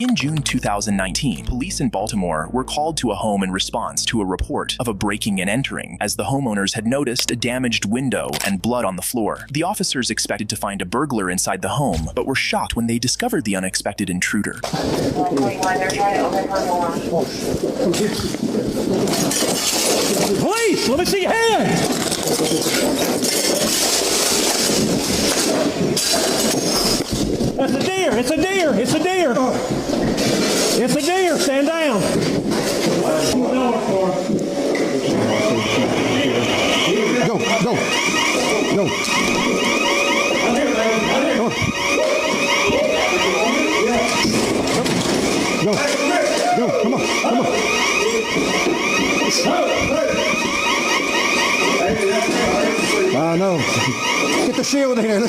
In June 2019, police in Baltimore were called to a home in response to a report of a breaking and entering, as the homeowners had noticed a damaged window and blood on the floor. The officers expected to find a burglar inside the home, but were shocked when they discovered the unexpected intruder. Police, let me see your hands! That's a deer, it's a deer, it's a deer! It's a deer, stand down! Go, go, go. Go, go, come on, come on. I know. Get the shield in here.